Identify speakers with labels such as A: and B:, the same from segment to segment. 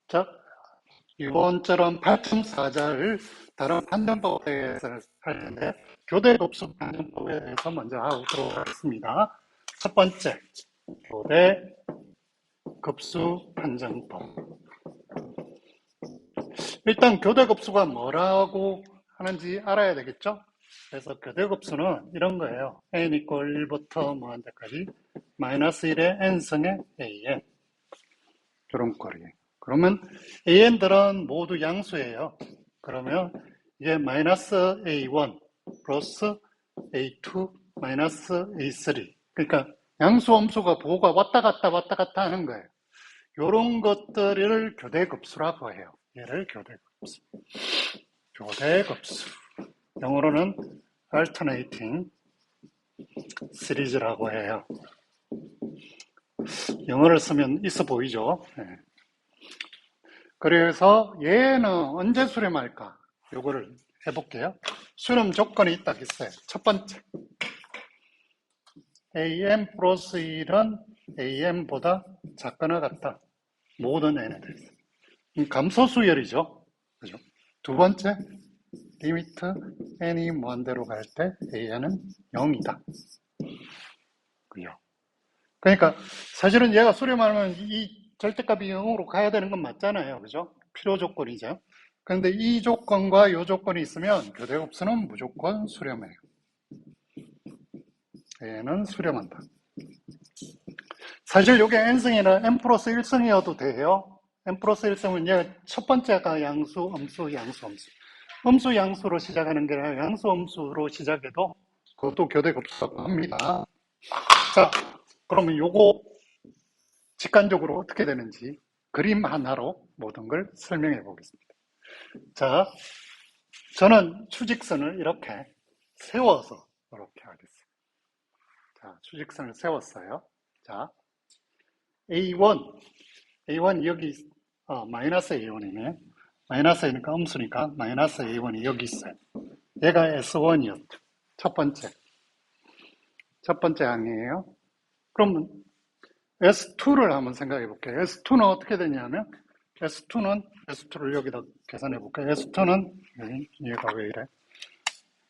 A: 자, 이번처럼 8.4자를 다른 판정법에 대해서 할 텐데, 교대급수 판정법에 대해서 먼저 하도록 하겠습니다. 첫 번째, 교대급수 판정법. 일단 교대급수가 뭐라고 하는지 알아야 되겠죠? 그래서 교대급수는 이런 거예요. n 이퀄 1부터 무한대까지 마이너스 1의 n승의 an. 조름거리. 그러면 an들은 모두 양수예요. 그러면 이게 마이너스 a1 플러스 a2 마이너스 a3. 그러니까 양수 함수가 부호가 왔다 갔다 하는 거예요. 이런 것들을 교대급수라고 해요. 얘를 교대급수. 교대급수. 영어로는 alternating series라고 해요. 영어를 쓰면 있어 보이죠? 네. 그래서 얘는 언제 수렴할까? 요거를 해볼게요. 수렴 조건이 있다 했어요. 첫 번째, am 플러스 1은 am보다 작거나 같다. 모든 n에 대해서. 감소수열이죠. 그죠? 두 번째, 리미트 n이 무한대로 갈 때 an은 0이다. 그죠? 그러니까 사실은 얘가 수렴하면 이 절대값이 0으로 가야 되는 건 맞잖아요. 그죠? 필요 조건이죠. 그런데 이 조건과 이 조건이 있으면 교대급수는 무조건 수렴해요. 얘는 수렴한다. 사실 이게 n승이나 n 플러스 1승이어도 돼요. n 플러스 1승은 얘 첫 번째가 양수, 음수, 양수, 음수. 음수, 양수로 시작하는 게 아니라 양수, 음수로 시작해도 그것도 교대급수라고 합니다. 자, 그러면 요거 직관적으로 어떻게 되는지 그림 하나로 모든 걸 설명해 보겠습니다. 자, 저는 추직선을 이렇게 세워서 이렇게 하겠습니다. 자, 추직선을 세웠어요. 자, A1 여기 마이너스 A1이네. 마이너스 A니까 음수니까 마이너스 A1이 여기 있어요. 얘가 S1이었죠. 첫 번째 항이에요. 그럼 S2를 한번 생각해 볼게요. S2는 어떻게 되냐면 S2를 여기다 계산해 볼게요. S2는 얘가 왜 이래?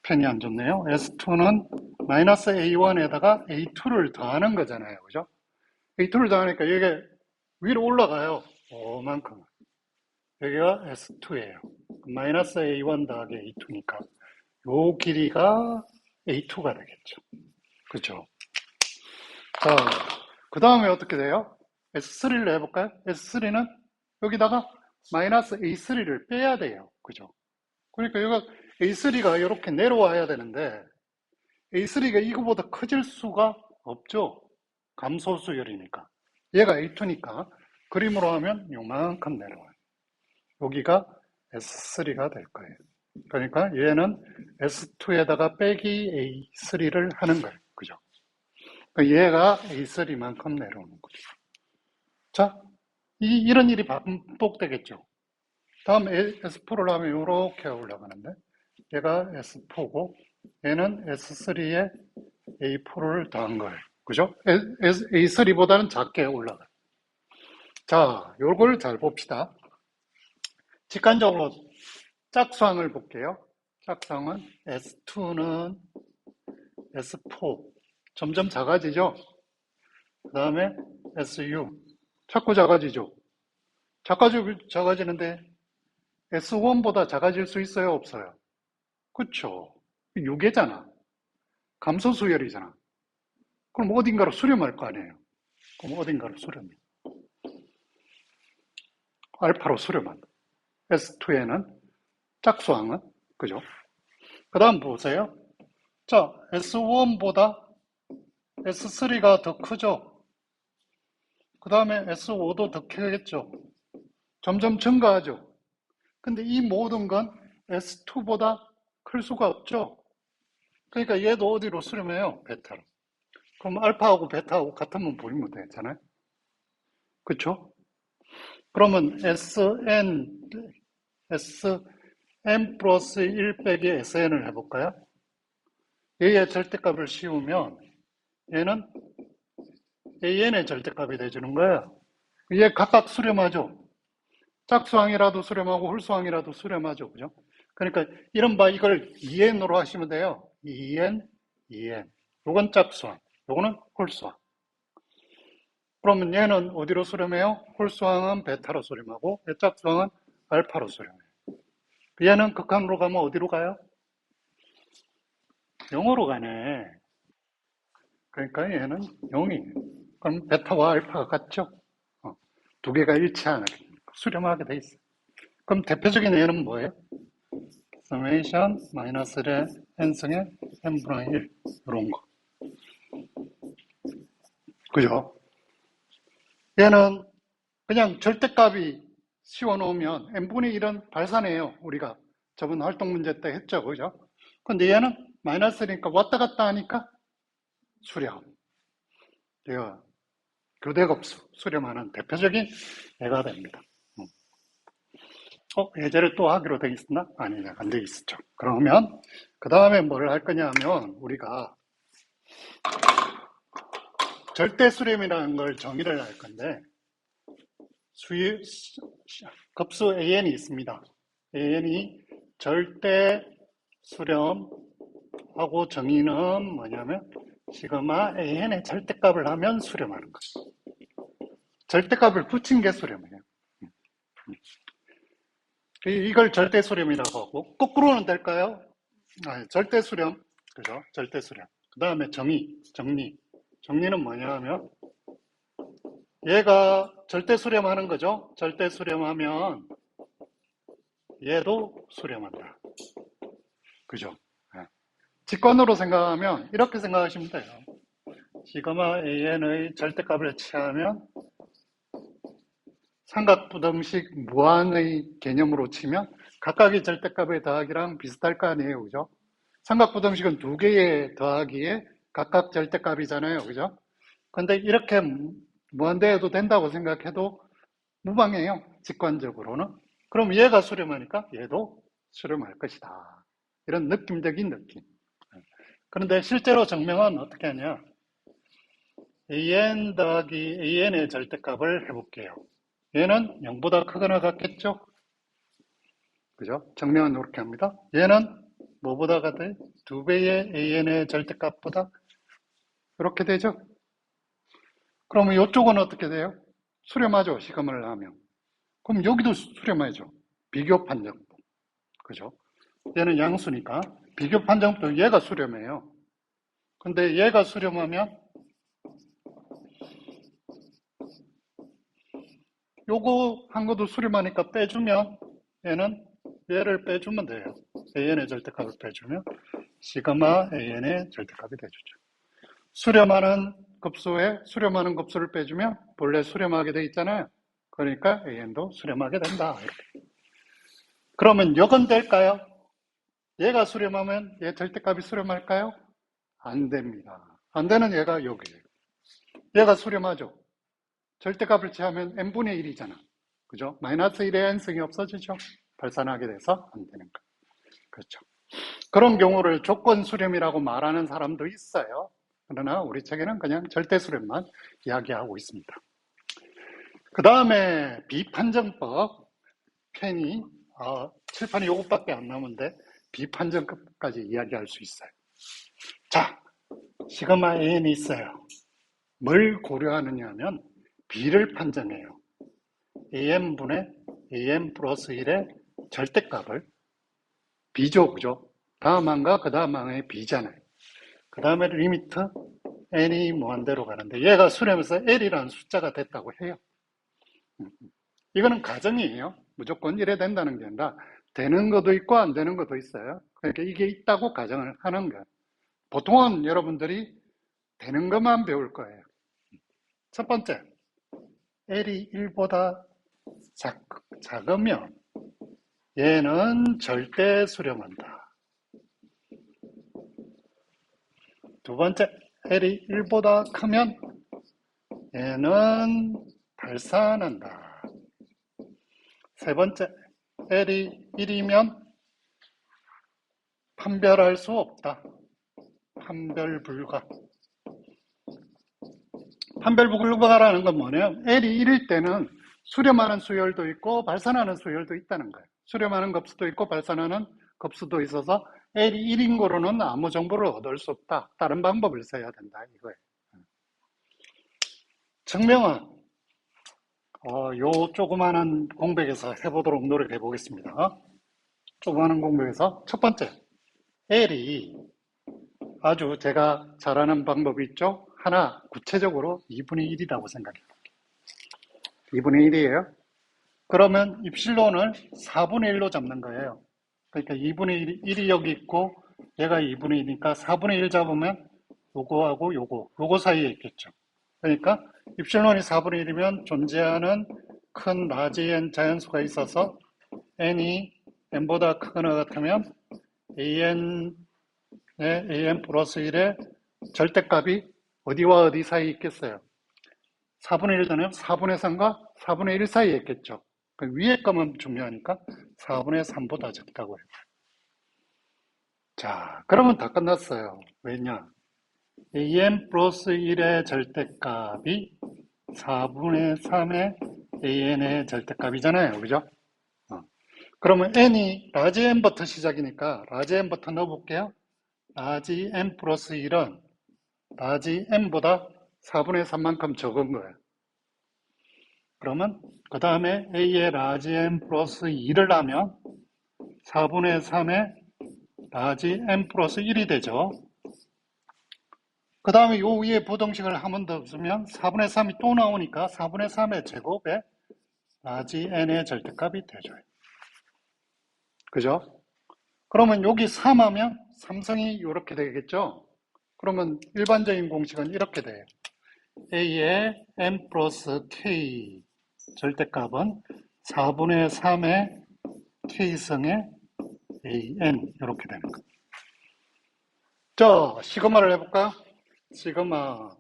A: 펜이 안 좋네요. S2는 마이너스 A1에다가 A2를 더하는 거잖아요. 그죠? A2를 더하니까 이게 위로 올라가요. 이만큼. 여기가 S2예요. 마이너스 A1 더하기 A2니까 요 길이가 A2가 되겠죠. 그죠? 자, 그 다음에 어떻게 돼요? S3를 해볼까요? S3는 여기다가 마이너스 A3를 빼야 돼요. 그죠? 그러니까 여기가 A3가 이렇게 내려와야 되는데 A3가 이거보다 커질 수가 없죠. 감소수열이니까. 얘가 A2니까 그림으로 하면 요만큼 내려와요. 여기가 S3가 될 거예요. 그러니까 얘는 S2에다가 빼기 A3를 하는 거예요. 그죠? 그러니까 얘가 A3만큼 내려오는 거죠. 자, 이런 일이 반복되겠죠. 다음 S4를 하면 이렇게 올라가는데 얘가 S4고 얘는 S3에 A4를 더한 거예요. 그죠? A3보다는 작게 올라가요. 자, 요걸 잘 봅시다. 직관적으로 짝수항을 볼게요. 짝수항은 S2는 S4 점점 작아지죠. 그 다음에 SU 자꾸 작아지죠. 작아지는데 S1보다 작아질 수 있어요? 없어요? 그쵸. 유계잖아. 감소수열이잖아. 그럼 어딘가로 수렴할 거 아니에요. 그럼 어딘가로 수렴해. 알파로 수렴한다. S2에는 짝수항은 그죠? 그 다음 보세요. 자, S1보다 S3가 더 크죠? 그 다음에 S5도 더 크겠죠? 점점 증가하죠? 근데 이 모든 건 S2보다 클 수가 없죠? 그러니까 얘도 어디로 수렴해요? 베타로. 그럼 알파하고 베타하고 같으면 보이면 되잖아요? 그쵸? 그러면 Sn 플러스 1 빼기 Sn을 해볼까요? 얘의 절대값을 씌우면 얘는 AN의 절대값이 돼주는 거예요. 얘 각각 수렴하죠? 짝수항이라도 수렴하고 홀수항이라도 수렴하죠. 그죠? 그러니까 이른바 이걸 2n으로 하시면 돼요. 2n, 2n. 요건 짝수항, 요거는 홀수항. 그러면 얘는 어디로 수렴해요? 홀수항은 베타로 수렴하고 짝수항은 알파로 수렴해요. 얘는 극한으로 가면 어디로 가요? 0으로 가네. 그러니까 얘는 0이에요. 그럼 베타와 알파가 같죠? 두 개가 일치하는 수렴하게 돼 있어요. 그럼 대표적인 예는 뭐예요? 서메이션 마이너스 n승의 n분의 1 이런 거. 그죠? 얘는 그냥 절대값이 씌워놓으면 n분의 1은 발산해요. 우리가 저번 활동 문제 때 했죠. 그죠? 근데 얘는 마이너스니까 왔다 갔다 하니까 수렴. 얘가 교대급수 수렴하는 대표적인 예가 됩니다. 예제를 또 하기로 돼 있었나? 아니, 안 돼 있었죠. 그러면 그 다음에 뭘 할 거냐 하면 우리가 절대 수렴이라는 걸 정의를 할 건데 급수 an이 있습니다. an이 절대 수렴하고 정의는 뭐냐면 시그마 an의 절대값을 하면 수렴하는 거죠. 절대값을 붙인 게 수렴이에요. 이걸 절대 수렴이라고 하고 거꾸로는 될까요? 절대 수렴, 그죠? 절대 수렴. 그 다음에 정리는 뭐냐 하면 얘가 절대 수렴하는 거죠. 절대 수렴하면 얘도 수렴한다. 그죠? 직관으로 생각하면 이렇게 생각하시면 돼요. 시그마 an의 절대값을 취하면 삼각부등식 무한의 개념으로 치면 각각의 절대값의 더하기랑 비슷할 거 아니에요. 그죠? 삼각부등식은 두 개의 더하기에 각각 절대값이잖아요. 그죠? 근데 이렇게 무한대해도 된다고 생각해도 무방해요. 직관적으로는. 그럼 얘가 수렴하니까 얘도 수렴할 것이다. 이런 느낌적인 느낌. 그런데 실제로 증명은 어떻게 하냐? an 더하기 an의 절대값을 해볼게요. 얘는 0보다 크거나 같겠죠? 그죠? 정명은 이렇게 합니다. 얘는 뭐보다 같아요? 2배의 an의 절대값보다 이렇게 되죠? 그러면 이쪽은 어떻게 돼요? 수렴하죠, 시감을 하면. 그럼 여기도 수렴하죠. 비교 판정법. 그죠? 얘는 양수니까 비교 판정법 얘가 수렴해요. 근데 얘가 수렴하면 요거 한 것도 수렴하니까 빼주면 얘를 빼주면 돼요. an의 절대값을 빼주면 시그마 an의 절대값이 돼주죠. 수렴하는 급수를 빼주면 본래 수렴하게 돼 있잖아요. 그러니까 an도 수렴하게 된다. 이렇게. 그러면 역은 될까요? 얘가 수렴하면 얘 절대값이 수렴할까요? 안 됩니다. 안 되는 얘가 여기예요. 얘가 수렴하죠. 절대값을 취하면 n분의 1이잖아. 그죠? 마이너스 1의 n승이 없어지죠. 발산하게 돼서 안 되는 거. 그렇죠. 그런 경우를 조건 수렴이라고 말하는 사람도 있어요. 그러나 우리 책에는 그냥 절대 수렴만 이야기하고 있습니다. 그 다음에 비판정법 펜이 칠판이 요것밖에 안 남은데 비판정법까지 이야기할 수 있어요. 자, 시그마 an이 있어요. 뭘 고려하느냐 하면 b를 판정해요. an분의 an 플러스 1의 절대값을 b죠, 그죠? 다음 항과 그 다음 항의 b잖아요. 그 다음에 리미트 n이 무한대로 가는데 얘가 수렴해서 l이라는 숫자가 됐다고 해요. 이거는 가정이에요. 무조건 이래 된다는 게 아니라 되는 것도 있고 안 되는 것도 있어요. 그러니까 이게 있다고 가정을 하는 거예요. 보통은 여러분들이 되는 것만 배울 거예요. 첫 번째, L이 1보다 작으면 얘는 절대 수렴한다. 두 번째, L이 1보다 크면 얘는 발산한다. 세 번째, L이 1이면 판별할 수 없다. 판별 불가. 판별 불가라는 건 뭐냐면 L이 1일 때는 수렴하는 수열도 있고 발산하는 수열도 있다는 거예요. 수렴하는 급수도 있고 발산하는 급수도 있어서 L이 1인 거로는 아무 정보를 얻을 수 없다. 다른 방법을 써야 된다 이거예요. 증명은 요 조그마한 공백에서 해보도록 노력해 보겠습니다. 조그마한 공백에서 첫 번째, L이 아주 제가 잘 아는 방법이 있죠. 하나 구체적으로 2분의 1이라고 생각해 볼게요. 2분의 1이에요. 그러면 입실론을 4분의 1로 잡는 거예요. 그러니까 2분의 1이 여기 있고 얘가 2분의 1이니까 4분의 1 잡으면 요거하고 요거 사이에 있겠죠. 그러니까 입실론이 4분의 1이면 존재하는 큰 라지 n 자연수가 있어서 n이 n보다 크거나 같으면 an의 an 플러스 1의 절대값이 어디와 어디 사이에 있겠어요? 4분의 1 되면 4분의 3과 4분의 1 사이에 있겠죠. 그 위에 거만 중요하니까 4분의 3보다 작다고 해요. 자, 그러면 다 끝났어요. 왜냐? an 플러스 1의 절대값이 4분의 3의 an의 절대값이잖아요. 그죠? 그러면 n이 라지 n부터 시작이니까 라지 n부터 넣어볼게요. 라지 n 플러스 1은 라지 n보다 4분의 3만큼 적은 거예요. 그러면 그 다음에 a의 라지 n 플러스 2를 하면 4분의 3의 라지 n 플러스 1이 되죠. 그 다음에 요 위에 부등식을 한 번 더 쓰면 4분의 3이 또 나오니까 4분의 3의 제곱에 라지 n의 절대값이 되죠. 그죠? 그러면 여기 3 하면 삼성이 이렇게 되겠죠? 그러면 일반적인 공식은 이렇게 돼요. a의 n 플러스 k 절대값은 4분의 3의 k승의 an 이렇게 되는 거예요. 자, 시그마를 해볼까요? 시그마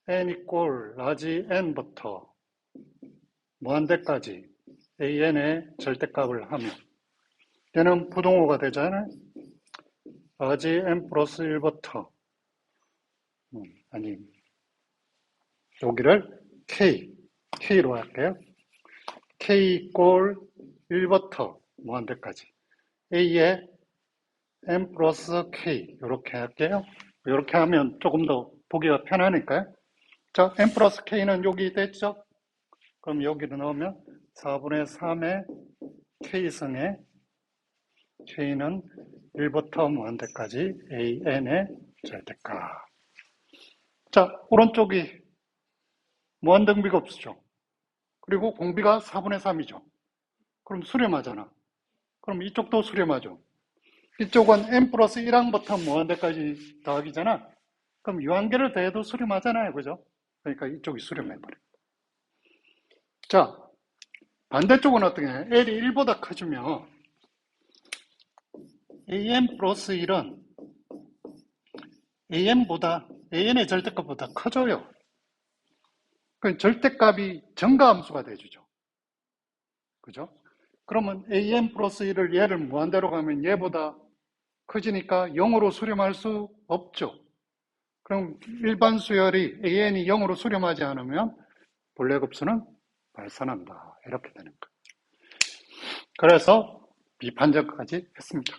A: n 이꼴 라지 n부터 무한대까지 an의 절대값을 하면 얘는 부동호가 되잖아요. 라지 n 플러스 1부터 아니 여기를 k로 할게요. k 이꼴 1부터 무한대까지 a의 n 플러스 k 이렇게 할게요. 이렇게 하면 조금 더 보기가 편하니까요. 자, n 플러스 k는 여기 됐죠? 그럼 여기를 넣으면 4분의 3의 k승의 k는 1부터 무한대까지 an의 절대값. 자, 오른쪽이 무한등비가 없죠. 그리고 공비가 4분의 3이죠. 그럼 수렴하잖아. 그럼 이쪽도 수렴하죠. 이쪽은 n 플러스 1항부터 무한대까지 더하기잖아. 그럼 유한계를 더해도 수렴하잖아요. 그죠? 그러니까 이쪽이 수렴해버려요. 자, 반대쪽은 어떻게 해? L이 1보다 커지면 an 플러스 1은 an의 절대값보다 커져요. 그 절대값이 증가함수가 돼주죠. 그죠? 그러면 an 플러스 1을 얘를 무한대로 가면 얘보다 커지니까 0으로 수렴할 수 없죠. 그럼 일반 수열이 an이 0으로 수렴하지 않으면 본래 급수는 발산한다. 이렇게 되는 거예요. 그래서 비판적까지 했습니다.